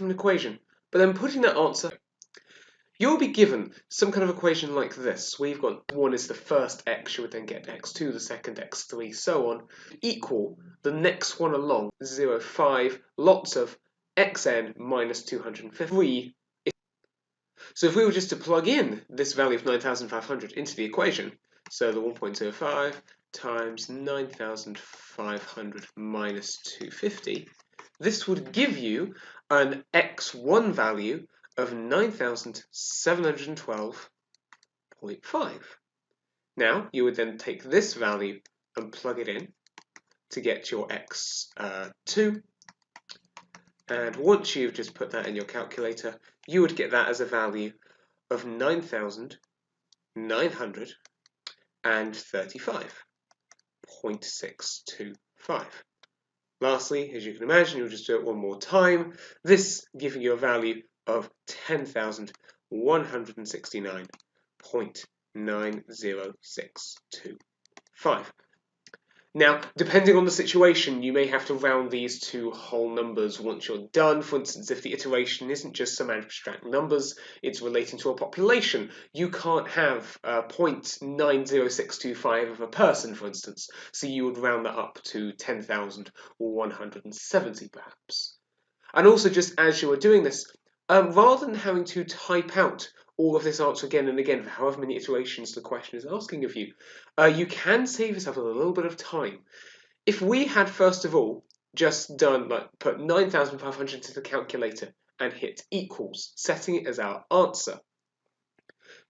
from an equation, but then putting that answer, you'll be given some kind of equation like this, where you've got 1 is the first x, you would then get x2, the second x3, so on, equal the next one along, 0, 5, lots of xn minus 253. So if we were just to plug in this value of 9,500 into the equation, so the 1.05 times 9,500 minus 250, this would give you an x1 value of 9,712.5. Now, you would then take this value and plug it in to get your x2. And once you've just put that in your calculator, you would get that as a value of 9,935.625. Lastly, as you can imagine, you'll just do it one more time, this giving you a value of 10,169.90625. Now, depending on the situation, you may have to round these to whole numbers once you're done. For instance, if the iteration isn't just some abstract numbers, it's relating to a population. You can't have 0.90625 of a person, for instance, so you would round that up to 10,170 perhaps. And also, just as you are doing this, rather than having to type out all of this answer again and again for however many iterations the question is asking of you, you can save yourself a little bit of time. If we had, first of all, just done, put 9,500 into the calculator and hit equals, setting it as our answer,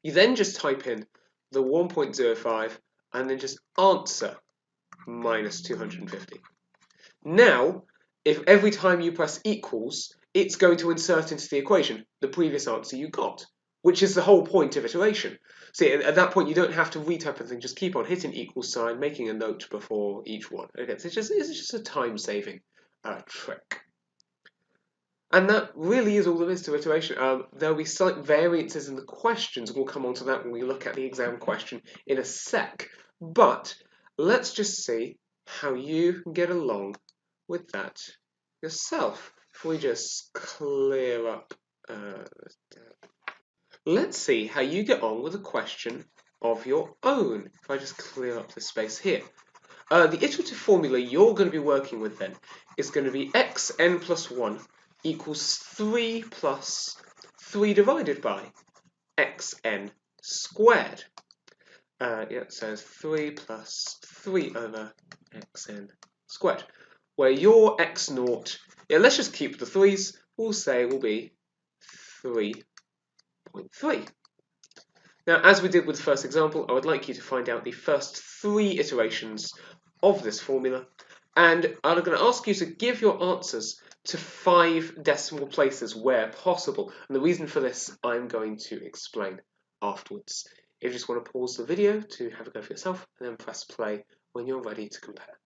you then just type in the 1.05 and then just answer minus 250. Now, if every time you press equals, it's going to insert into the equation the previous answer you got, which is the whole point of iteration. See, at that point, you don't have to retype anything, just keep on hitting equals sign, making a note before each one. Okay, so it's just a time-saving trick. And that really is all there is to iteration. There'll be slight variances in the questions, and we'll come on to that when we look at the exam question in a sec. But let's just see how you can get along with that yourself. If we just clear up let's see how you get on with a question of your own. If I just clear up the space here. The iterative formula you're going to be working with then is going to be xn plus 1 equals 3 plus 3 divided by xn squared. So 3 plus 3 over xn squared. Where your x0, let's just keep the 3's, we'll say will be 3.3. Now, as we did with the first example, I would like you to find out the first 3 iterations of this formula, and I'm going to ask you to give your answers to 5 decimal places where possible. And the reason for this, I'm going to explain afterwards. If you just want to pause the video to have a go for yourself, and then press play when you're ready to compare.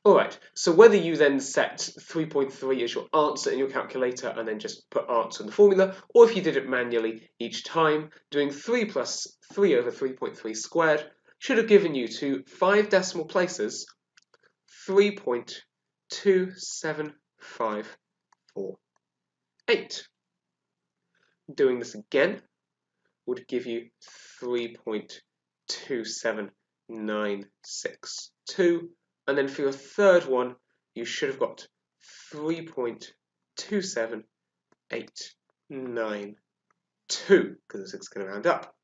Alright, so whether you then set 3.3 as your answer in your calculator and then just put answer in the formula, or if you did it manually each time, doing 3 plus 3 over 3.3 squared should have given you to 5 decimal places 3.27548. Doing this again would give you 3.27962. And then for your third one, you should have got 3.27892, because it's going to round up.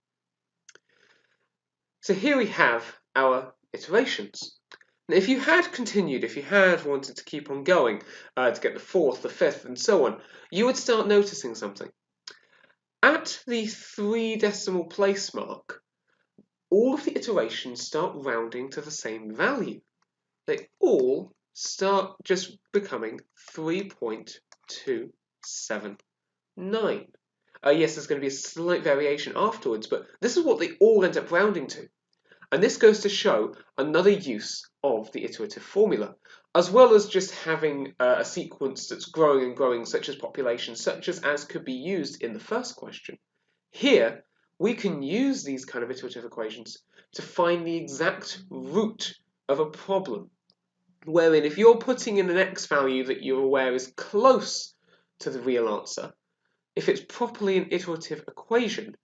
So here we have our iterations. Now, if you had continued, if you had wanted to keep on going to get the 4th, the 5th, and so on, you would start noticing something. At the 3 decimal place mark, all of the iterations start rounding to the same value. They all start just becoming 3.279. Yes, there's going to be a slight variation afterwards, but this is what they all end up rounding to. And this goes to show another use of the iterative formula, as well as just having a sequence that's growing and growing, such as population, such as could be used in the first question. Here, we can use these kind of iterative equations to find the exact root of a problem, wherein if you're putting in an x value that you're aware is close to the real answer. If it's properly an iterative equation,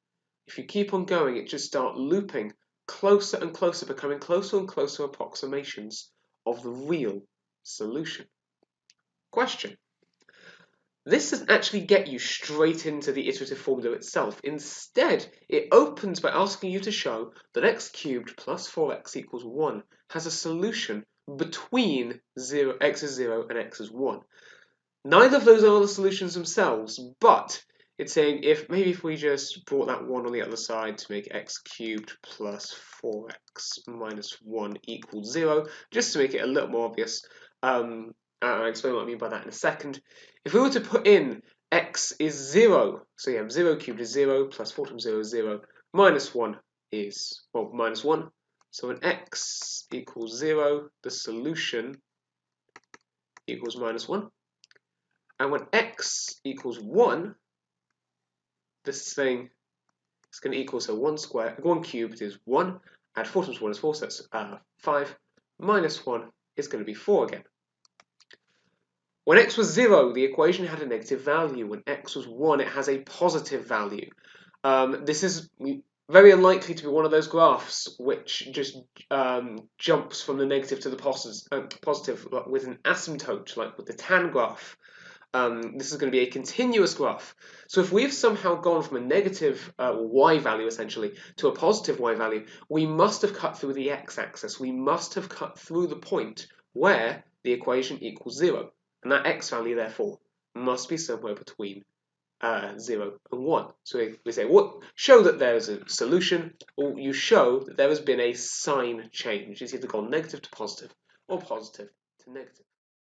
if you keep on going, it just starts looping closer and closer, becoming closer and closer approximations of the real solution. Question. This doesn't actually get you straight into the iterative formula itself. Instead, it opens by asking you to show that x cubed plus 4x equals 1 has a solution between x is 0 and x is 1. Neither of those are the solutions themselves, but it's saying if we just brought that 1 on the other side to make x cubed plus 4x minus 1 equals 0, just to make it a little more obvious, I'll explain what I mean by that in a second. If we were to put in x is 0, so you have 0 cubed is 0, plus 4 times 0 is 0, minus 1 is, well, minus 1. So when x equals 0, the solution equals minus 1. And when x equals 1, this thing is going to equal, so 1 cubed is 1, add 4 times 1 is 4, so that's 5, minus 1 is going to be 4 again. When x was 0, the equation had a negative value. When x was 1, it has a positive value. This is very unlikely to be one of those graphs which just jumps from the negative to the positive with an asymptote, like with the tan graph. This is going to be a continuous graph. So if we've somehow gone from a negative y value, essentially, to a positive y value, we must have cut through the x-axis. We must have cut through the point where the equation equals 0. And that x value, therefore, must be somewhere between 0 and 1. So we say, show that there's a solution, or you show that there has been a sign change. It's either gone negative to positive, or positive to negative.